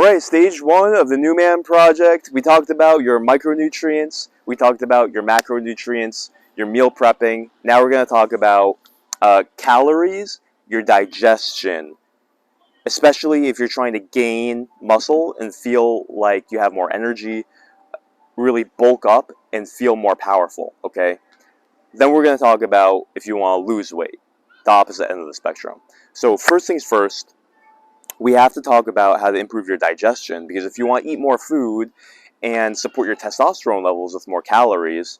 Alright, stage one of the New Man Project. We talked about your micronutrients, we talked about your macronutrients, your meal prepping. Now we're going to talk about calories, your digestion, especially if you're trying to gain muscle and feel like you have more energy, really bulk up and feel more powerful, okay? Then we're going to talk about if you want to lose weight, the opposite end of the spectrum. So first things first, we have to talk about how to improve your digestion, because if you want to eat more food and support your testosterone levels with more calories,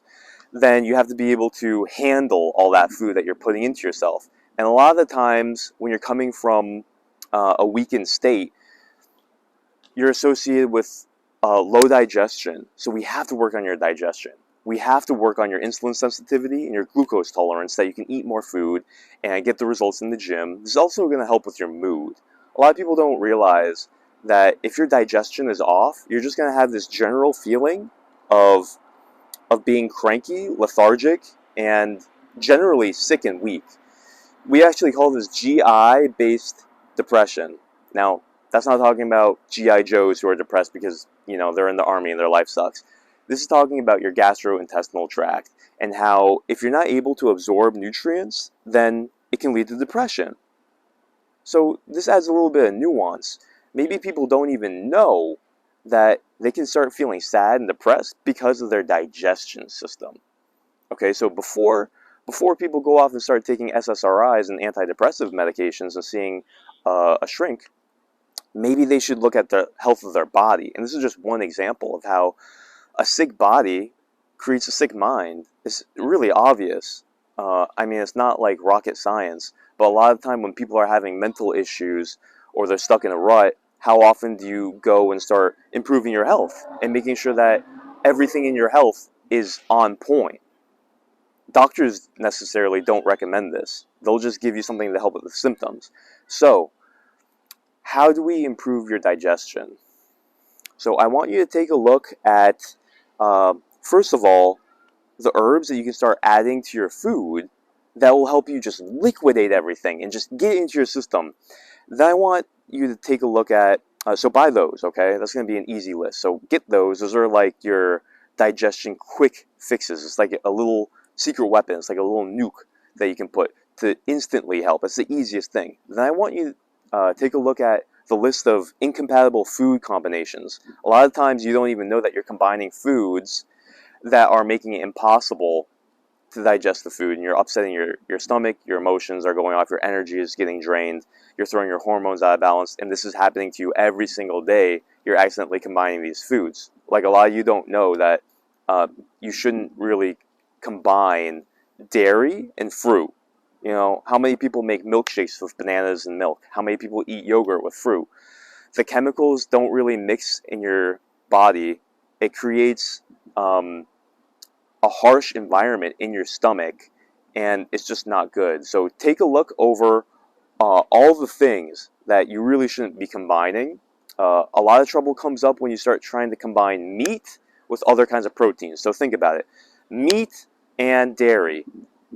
then you have to be able to handle all that food that you're putting into yourself. And a lot of the times when you're coming from a weakened state, you're associated with low digestion. So we have to work on your digestion. We have to work on your insulin sensitivity and your glucose tolerance so that you can eat more food and get the results in the gym. This is also going to help with your mood. A lot of people don't realize that if your digestion is off, you're just going to have this general feeling of being cranky, lethargic, and generally sick and weak. We actually call this GI-based depression. Now, that's not talking about GI Joes who are depressed because, they're in the army and their life sucks. This is talking about your gastrointestinal tract and how if you're not able to absorb nutrients, then it can lead to depression. So this adds a little bit of nuance. Maybe people don't even know that they can start feeling sad and depressed because of their digestion system. Okay, so before people go off and start taking SSRIs and antidepressive medications and seeing a shrink, maybe they should look at the health of their body. And this is just one example of how a sick body creates a sick mind. It's really obvious. It's not like rocket science, but a lot of the time when people are having mental issues or they're stuck in a rut, how often do you go and start improving your health and making sure that everything in your health is on point? Doctors necessarily don't recommend this. They'll just give you something to help with the symptoms. So, how do we improve your digestion? So I want you to take a look at, first of all, the herbs that you can start adding to your food that will help you just liquidate everything and just get it into your system. Then I want you to take a look at, so buy those, okay? That's going to be an easy list. So get those. Those are like your digestion quick fixes. It's like a little secret weapon. It's like a little nuke that you can put to instantly help. It's the easiest thing. Then I want you to take a look at the list of incompatible food combinations. A lot of times you don't even know that you're combining foods that are making it impossible to digest the food, and you're upsetting your stomach, your emotions are going off, your energy is getting drained, you're throwing your hormones out of balance, and this is happening to you every single day. You're accidentally combining these foods. Like, a lot of you don't know that you shouldn't really combine dairy and fruit. How many people make milkshakes with bananas and milk? How many people eat yogurt with fruit? The chemicals don't really mix in your body. It creates a harsh environment in your stomach, and it's just not good. So take a look over all the things that you really shouldn't be combining. A lot of trouble comes up when you start trying to combine meat with other kinds of proteins. So think about it. Meat and dairy,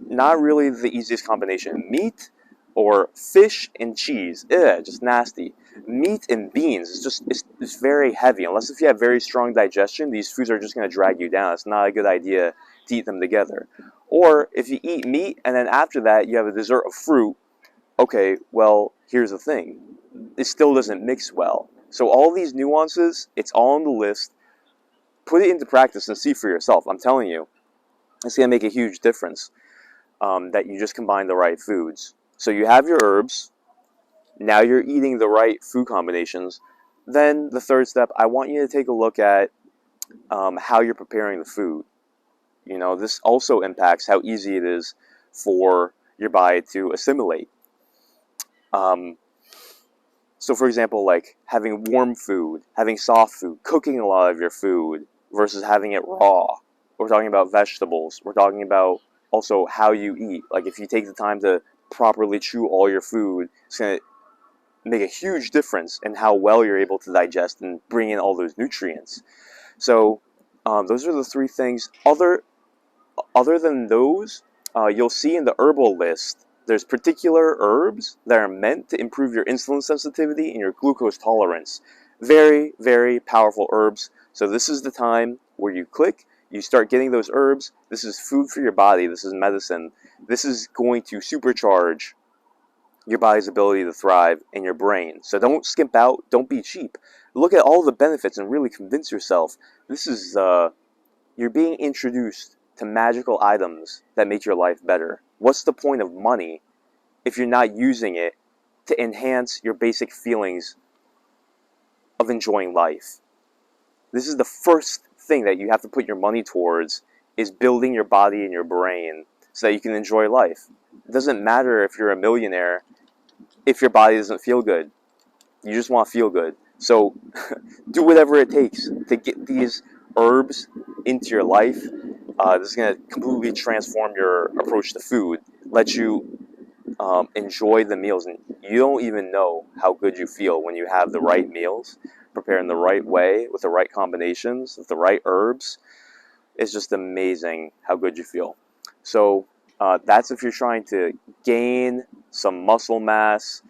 not really the easiest combination. Meat or fish and cheese, just nasty. Meat and beans, it's very heavy. Unless if you have very strong digestion, these foods are just going to drag you down. It's not a good idea to eat them together. Or if you eat meat and then after that you have a dessert of fruit, okay, well, here's the thing. It still doesn't mix well. So all these nuances, it's all on the list. Put it into practice and see for yourself. I'm telling you, it's going to make a huge difference that you just combine the right foods. So you have your herbs. Now you're eating the right food combinations. Then the third step, I want you to take a look at how you're preparing the food. This also impacts how easy it is for your body to assimilate. So for example, like having warm food, having soft food, cooking a lot of your food versus having it raw. We're talking about vegetables. We're talking about also how you eat. Like if you take the time to properly chew all your food, it's going to make a huge difference in how well you're able to digest and bring in all those nutrients. So those are the three things. Other than those, you'll see in the herbal list, there's particular herbs that are meant to improve your insulin sensitivity and your glucose tolerance. Very, very powerful herbs. So this is the time where you click, you start getting those herbs. This is food for your body. This is medicine. This is going to supercharge your body's ability to thrive and your brain. So don't skimp out. Don't be cheap. Look at all the benefits and really convince yourself. This is you're being introduced to magical items that make your life better. What's the point of money if you're not using it to enhance your basic feelings of enjoying life? This is the first thing that you have to put your money towards, is building your body and your brain so that you can enjoy life. It doesn't matter if you're a millionaire if your body doesn't feel good. You just want to feel good. So do whatever it takes to get these herbs into your life. This is going to completely transform your approach to food, let you enjoy the meals. And you don't even know how good you feel when you have the right meals, prepared in the right way, with the right combinations, with the right herbs. It's just amazing how good you feel. So that's if you're trying to gain some muscle mass,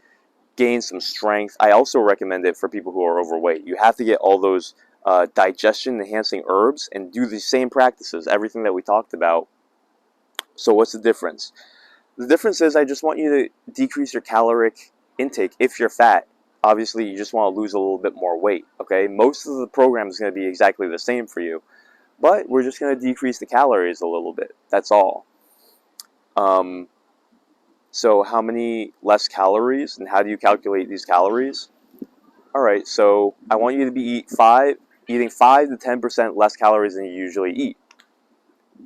gain some strength. I also recommend it for people who are overweight. You have to get all those digestion enhancing herbs and do the same practices, everything that we talked about. So what's the difference? The difference is I just want you to decrease your caloric intake if you're fat. Obviously, you just want to lose a little bit more weight, okay? Most of the program is going to be exactly the same for you, but we're just going to decrease the calories a little bit. That's all. So how many less calories, and how do you calculate these calories? All right, so I want you to be eating 5 to 10% less calories than you usually eat,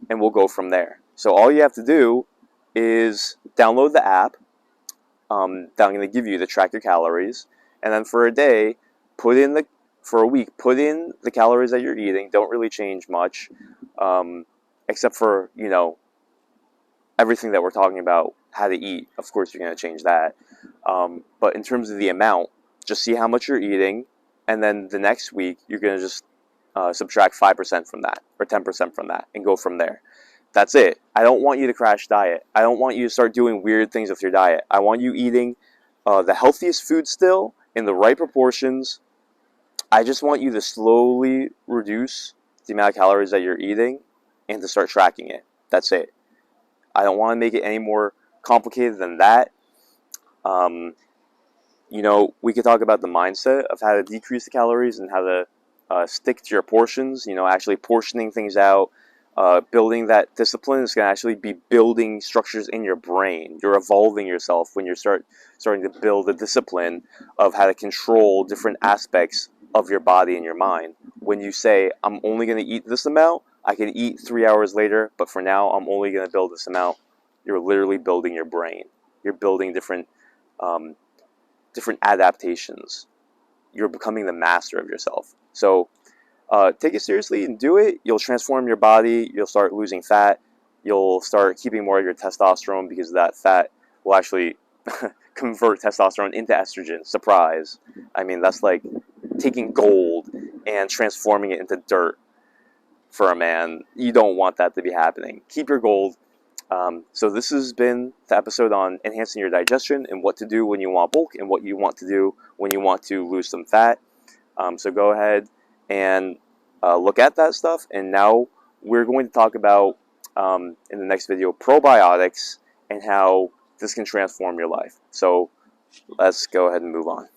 and we'll go from there. So all you have to do is download the app that I'm going to give you to track your calories, and then for a day, for a week, put in the calories that you're eating. Don't really change much, except for, everything that we're talking about, how to eat. Of course, you're going to change that. But in terms of the amount, just see how much you're eating, and then the next week, you're going to just subtract 5% from that, or 10% from that, and go from there. That's it. I don't want you to crash diet. I don't want you to start doing weird things with your diet. I want you eating the healthiest food still, in the right proportions. I just want you to slowly reduce the amount of calories that you're eating and to start tracking it. That's it. I don't want to make it any more complicated than that. We could talk about the mindset of how to decrease the calories and how to stick to your portions, actually portioning things out. Building that discipline is going to actually be building structures in your brain. You're evolving yourself when you're starting to build a discipline of how to control different aspects of your body and your mind. When you say, I'm only going to eat this amount, I can eat 3 hours later, but for now, I'm only going to build this amount. You're literally building your brain. You're building different adaptations. You're becoming the master of yourself. So take it seriously and do it. You'll transform your body. You'll start losing fat. You'll start keeping more of your testosterone, because that fat will actually convert testosterone into estrogen. Surprise. I mean, that's like taking gold and transforming it into dirt for a man. You don't want that to be happening. Keep your gold. So this has been the episode on enhancing your digestion and what to do when you want bulk and what you want to do when you want to lose some fat. So go ahead and look at that stuff. And now we're going to talk about, in the next video, probiotics and how this can transform your life. So let's go ahead and move on.